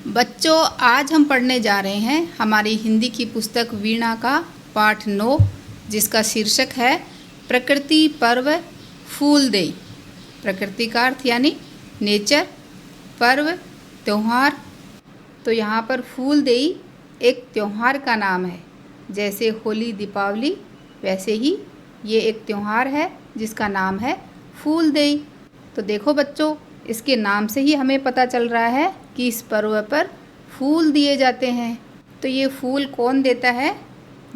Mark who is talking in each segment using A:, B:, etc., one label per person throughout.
A: बच्चों, आज हम पढ़ने जा रहे हैं हमारी हिंदी की पुस्तक वीणा का पाठ 9, जिसका शीर्षक है प्रकृति पर्व फूलदेई। प्रकृति का अर्थ यानी नेचर, पर्व त्यौहार। तो यहाँ पर फूलदेई एक त्यौहार का नाम है। जैसे होली दीपावली, वैसे ही ये एक त्यौहार है जिसका नाम है फूलदेई। तो देखो बच्चों, इसके नाम से ही हमें पता चल रहा है कि इस पर्व पर फूल दिए जाते हैं। तो ये फूल कौन देता है,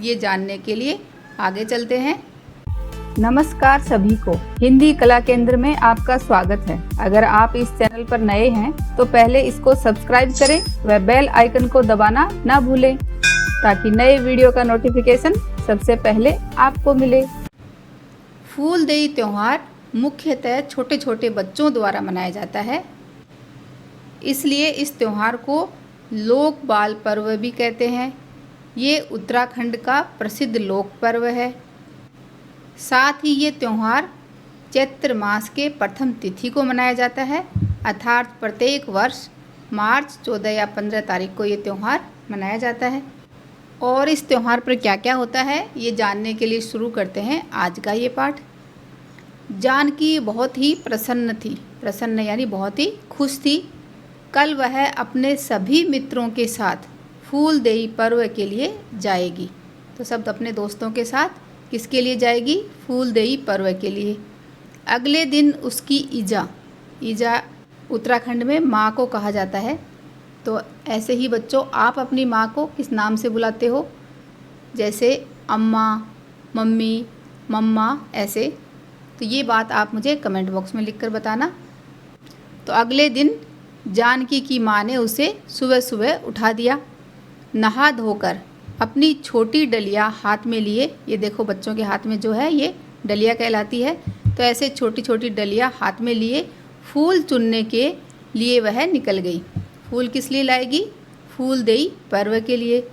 A: ये जानने के लिए आगे चलते हैं। नमस्कार सभी को, हिंदी कला केंद्र में आपका स्वागत है। अगर आप इस चैनल पर नए हैं तो पहले इसको सब्सक्राइब करें व बेल आइकन को दबाना ना भूलें, ताकि नए वीडियो का नोटिफिकेशन सबसे पहले आपको मिले। फूलदेई त्यौहार मुख्यतः छोटे छोटे बच्चों द्वारा मनाया जाता है, इसलिए इस त्यौहार को लोक बाल पर्व भी कहते हैं। ये उत्तराखंड का प्रसिद्ध लोक पर्व है। साथ ही ये त्यौहार चैत्र मास के प्रथम तिथि को मनाया जाता है, अर्थात प्रत्येक वर्ष मार्च 14 या 15 तारीख को ये त्यौहार मनाया जाता है। और इस त्यौहार पर क्या क्या होता है, ये जानने के लिए शुरू करते हैं आज का ये पाठ। जानकी बहुत ही प्रसन्न थी, प्रसन्न यानी बहुत ही खुश थी। कल वह अपने सभी मित्रों के साथ फूलदेई पर्व के लिए जाएगी। तो सब अपने दोस्तों के साथ किसके लिए जाएगी? फूलदेई पर्व के लिए। अगले दिन उसकी ईजा उत्तराखंड में माँ को कहा जाता है। तो ऐसे ही बच्चों, आप अपनी माँ को किस नाम से बुलाते हो? जैसे अम्मा, मम्मी, मम्मा, ऐसे। तो ये बात आप मुझे कमेंट बॉक्स में लिखकर बताना। तो अगले दिन जानकी की माँ ने उसे सुबह सुबह उठा दिया। नहा धोकर अपनी छोटी डलिया हाथ में लिए, ये देखो बच्चों के हाथ में जो है ये डलिया कहलाती है। तो ऐसे छोटी छोटी डलिया हाथ में लिए फूल चुनने के लिए वह निकल गई। फूल किस लिए लाएगी? फूलदेई पर्व के लिए।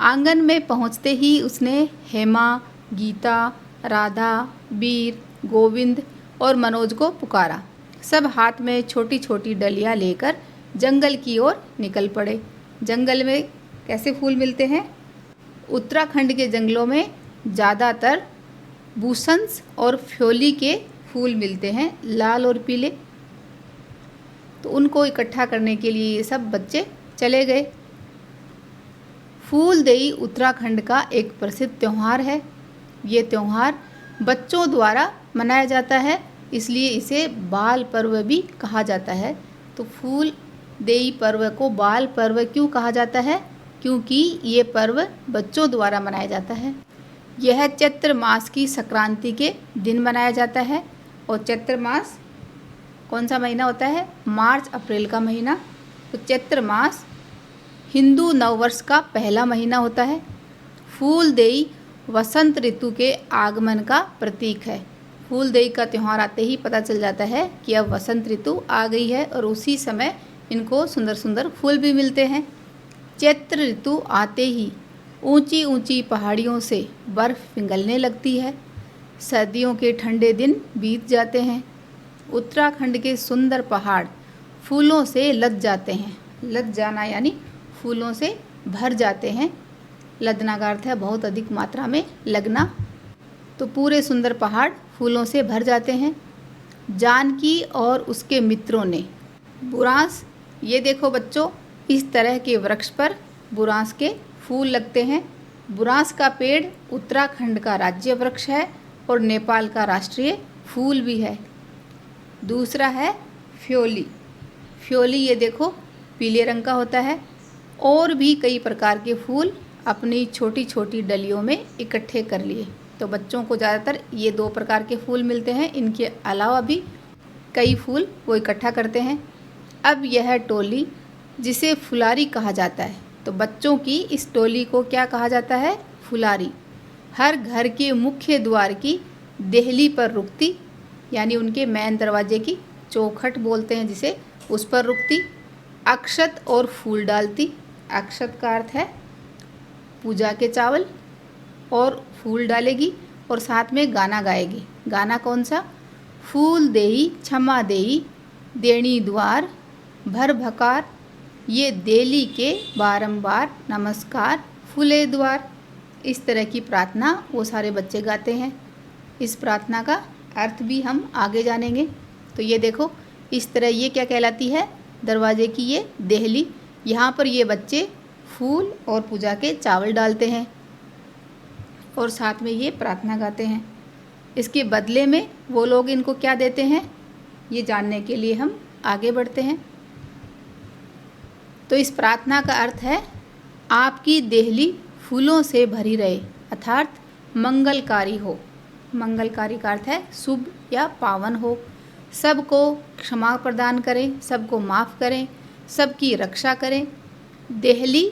A: आंगन में पहुँचते ही उसने हेमा, गीता, राधा, वीर, गोविंद और मनोज को पुकारा। सब हाथ में छोटी छोटी डलियाँ लेकर जंगल की ओर निकल पड़े। जंगल में कैसे फूल मिलते हैं? उत्तराखंड के जंगलों में ज़्यादातर बूसन्स और फ्योली के फूल मिलते हैं, लाल और पीले। तो उनको इकट्ठा करने के लिए ये सब बच्चे चले गए। फूलदेई उत्तराखंड का एक प्रसिद्ध त्यौहार है। ये त्यौहार बच्चों द्वारा मनाया जाता है, इसलिए इसे बाल पर्व भी कहा जाता है। तो फूलदेई पर्व को बाल पर्व क्यों कहा जाता है? क्योंकि ये पर्व बच्चों द्वारा मनाया जाता है। यह चैत्र मास की संक्रांति के दिन मनाया जाता है। और चैत्र मास कौन सा महीना होता है? मार्च अप्रैल का महीना। तो चैत्र मास हिंदू नववर्ष का पहला महीना होता है। फूलदेई वसंत ऋतु के आगमन का प्रतीक है। फूलदेई का त्यौहार आते ही पता चल जाता है कि अब वसंत ऋतु आ गई है, और उसी समय इनको सुंदर सुंदर फूल भी मिलते हैं। चैत्र ऋतु आते ही ऊंची ऊंची पहाड़ियों से बर्फ़ पिघलने लगती है। सर्दियों के ठंडे दिन बीत जाते हैं। उत्तराखंड के सुंदर पहाड़ फूलों से लद जाते हैं। लद जाना यानी फूलों से भर जाते हैं। लदना का अर्थ है बहुत अधिक मात्रा में लगना। तो पूरे सुंदर पहाड़ फूलों से भर जाते हैं। जानकी और उसके मित्रों ने बुरांस, ये देखो बच्चों, इस तरह के वृक्ष पर बुरांस के फूल लगते हैं। बुरांस का पेड़ उत्तराखंड का राज्य वृक्ष है और नेपाल का राष्ट्रीय फूल भी है। दूसरा है फ्योली। फ्योली ये देखो पीले रंग का होता है। और भी कई प्रकार के फूल अपनी छोटी छोटी डलियों में इकट्ठे कर लिए। तो बच्चों को ज़्यादातर ये 2 प्रकार के फूल मिलते हैं, इनके अलावा भी कई फूल वो इकट्ठा करते हैं। अब यह टोली, जिसे फुलारी कहा जाता है, तो बच्चों की इस टोली को क्या कहा जाता है? फुलारी। हर घर के मुख्य द्वार की देहली पर रुकती, यानी उनके मेन दरवाजे की चौखट बोलते हैं जिसे, उस पर रुकती। अक्षत और फूल डालती। अक्षत का अर्थ है पूजा के चावल, और फूल डालेगी और साथ में गाना गाएगी। गाना कौन सा? फूल देई क्षमा देई, देणी द्वार भर भकार, ये देली के बारंबार नमस्कार फूले द्वार। इस तरह की प्रार्थना वो सारे बच्चे गाते हैं। इस प्रार्थना का अर्थ भी हम आगे जानेंगे। तो ये देखो, इस तरह ये क्या कहलाती है, दरवाजे की ये देहली। यहाँ पर ये बच्चे फूल और पूजा के चावल डालते हैं और साथ में ये प्रार्थना गाते हैं। इसके बदले में वो लोग इनको क्या देते हैं, ये जानने के लिए हम आगे बढ़ते हैं। तो इस प्रार्थना का अर्थ है, आपकी देहली फूलों से भरी रहे, अर्थात मंगलकारी हो। मंगलकारी का अर्थ है शुभ या पावन हो, सबको क्षमा प्रदान करें, सबको माफ़ करें, सबकी रक्षा करें। देहली,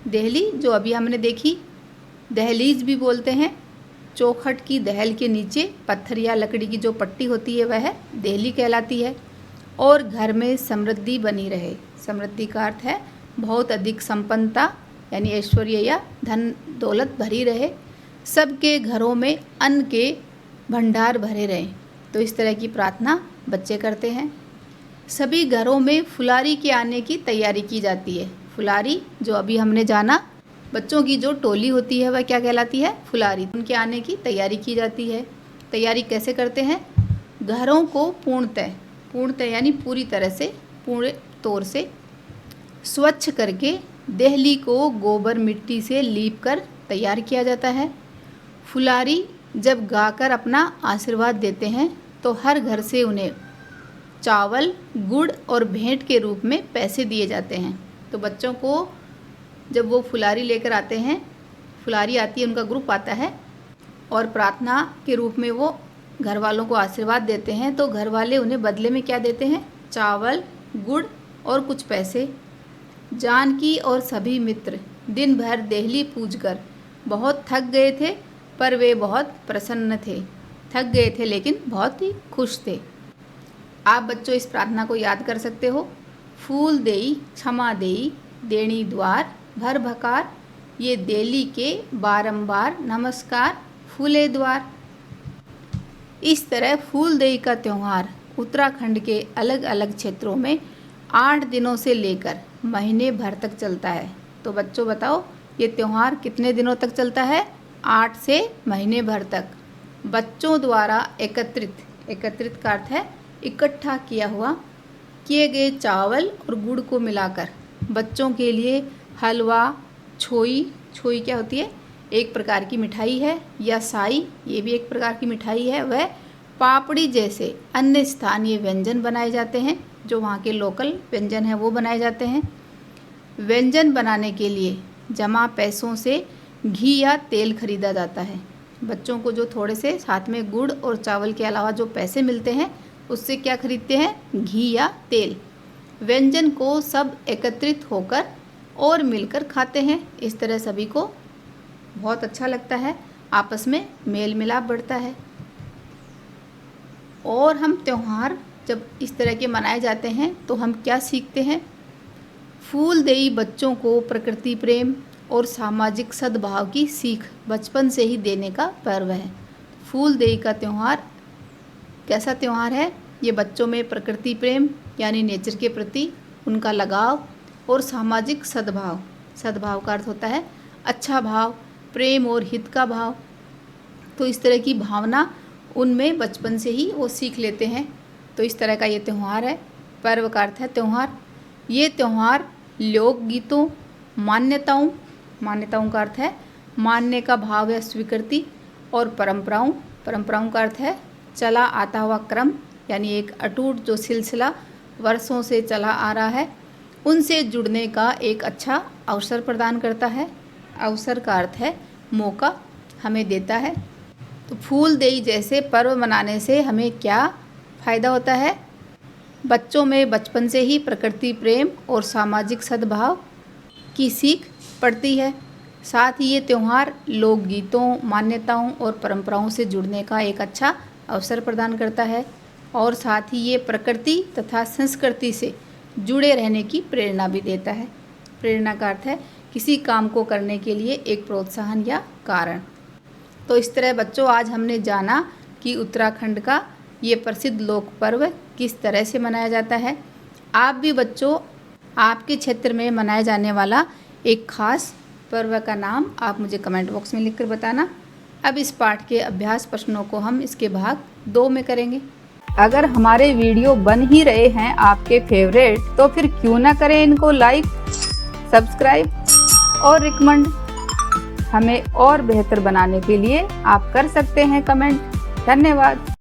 A: देहली जो अभी हमने देखी, दहलीज भी बोलते हैं। चौखट की दहल के नीचे पत्थर या लकड़ी की जो पट्टी होती है वह देहली कहलाती है। और घर में समृद्धि बनी रहे। समृद्धि का अर्थ है बहुत अधिक संपन्नता, यानी ऐश्वर्य या धन दौलत भरी रहे। सबके घरों में अन्न के भंडार भरे रहें। तो इस तरह की प्रार्थना बच्चे करते हैं। सभी घरों में फुलारी के आने की तैयारी की जाती है। फुलारी जो अभी हमने जाना, बच्चों की जो टोली होती है वह क्या कहलाती है, फुलारी। उनके आने की तैयारी की जाती है। तैयारी कैसे करते हैं, घरों को पूर्णतः यानी पूरी तरह से, पूरे तौर से स्वच्छ करके देहली को गोबर मिट्टी से लीप कर तैयार किया जाता है। फुलारी जब गाकर अपना आशीर्वाद देते हैं तो हर घर से उन्हें चावल, गुड़ और भेंट के रूप में पैसे दिए जाते हैं। तो बच्चों को जब वो फुलारी लेकर आते हैं, फुलारी आती है, उनका ग्रुप आता है और प्रार्थना के रूप में वो घर वालों को आशीर्वाद देते हैं, तो घर वाले उन्हें बदले में क्या देते हैं, चावल, गुड़ और कुछ पैसे। जानकी और सभी मित्र दिन भर देहली पूजकर बहुत थक गए थे, पर वे बहुत प्रसन्न थे। थक गए थे लेकिन बहुत ही खुश थे। आप बच्चों इस प्रार्थना को याद कर सकते हो। फूल देई क्षमा देई देणी द्वार भर भकार, ये देली के बारंबार नमस्कार फूले द्वार। इस तरह फूल देई का त्यौहार उत्तराखंड के अलग अलग क्षेत्रों में 8 दिनों से लेकर महीने भर तक चलता है। तो बच्चों बताओ, ये त्यौहार कितने दिनों तक चलता है, 8 से महीने भर तक। बच्चों द्वारा एकत्रित का अर्थ है इकट्ठा किया हुआ, किए गए चावल और गुड़ को मिलाकर बच्चों के लिए हलवा, छोई क्या होती है, एक प्रकार की मिठाई है, या साई, ये भी एक प्रकार की मिठाई है, वह पापड़ी जैसे अन्य स्थानीय व्यंजन बनाए जाते हैं। जो वहाँ के लोकल व्यंजन हैं वो बनाए जाते हैं। व्यंजन बनाने के लिए जमा पैसों से घी या तेल खरीदा जाता है। बच्चों को जो थोड़े से साथ में गुड़ और चावल के अलावा जो पैसे मिलते हैं, उससे क्या खरीदते हैं, घी या तेल। व्यंजन को सब एकत्रित होकर और मिलकर खाते हैं। इस तरह सभी को बहुत अच्छा लगता है, आपस में मेल मिलाप बढ़ता है। और हम त्यौहार जब इस तरह के मनाए जाते हैं तो हम क्या सीखते हैं, फूल देई बच्चों को प्रकृति प्रेम और सामाजिक सद्भाव की सीख बचपन से ही देने का पर्व है। फूल देई का त्यौहार कैसा त्यौहार है, ये बच्चों में प्रकृति प्रेम यानी नेचर के प्रति उनका लगाव और सामाजिक सद्भाव, सद्भाव का अर्थ होता है अच्छा भाव, प्रेम और हित का भाव। तो इस तरह की भावना उनमें बचपन से ही वो सीख लेते हैं। तो इस तरह का ये त्यौहार है। पर्व का अर्थ है त्यौहार। ये त्यौहार लोकगीतों, मान्यताओं का अर्थ है मानने का भाव या स्वीकृति, और परंपराओं का अर्थ है चला आता हुआ क्रम, यानी एक अटूट जो सिलसिला वर्षों से चला आ रहा है, उनसे जुड़ने का एक अच्छा अवसर प्रदान करता है। अवसर का अर्थ है मौका हमें देता है। तो फूल देई जैसे पर्व मनाने से हमें क्या फ़ायदा होता है, बच्चों में बचपन से ही प्रकृति प्रेम और सामाजिक सद्भाव की सीख पड़ती है। साथ ही ये त्यौहार लोकगीतों, मान्यताओं और परंपराओं से जुड़ने का एक अच्छा अवसर प्रदान करता है, और साथ ही ये प्रकृति तथा संस्कृति से जुड़े रहने की प्रेरणा भी देता है। प्रेरणा का अर्थ है किसी काम को करने के लिए एक प्रोत्साहन या कारण। तो इस तरह बच्चों आज हमने जाना कि उत्तराखंड का ये प्रसिद्ध लोक पर्व किस तरह से मनाया जाता है। आप भी बच्चों आपके क्षेत्र में मनाया जाने वाला एक खास पर्व का नाम आप मुझे कमेंट बॉक्स में लिखकर बताना। अब इस पाठ के अभ्यास प्रश्नों को हम इसके भाग 2 में करेंगे। अगर हमारे वीडियो बन ही रहे हैं आपके फेवरेट, तो फिर क्यों ना करें इनको लाइक, सब्सक्राइब और रिकमेंड। हमें और बेहतर बनाने के लिए आप कर सकते हैं कमेंट। धन्यवाद।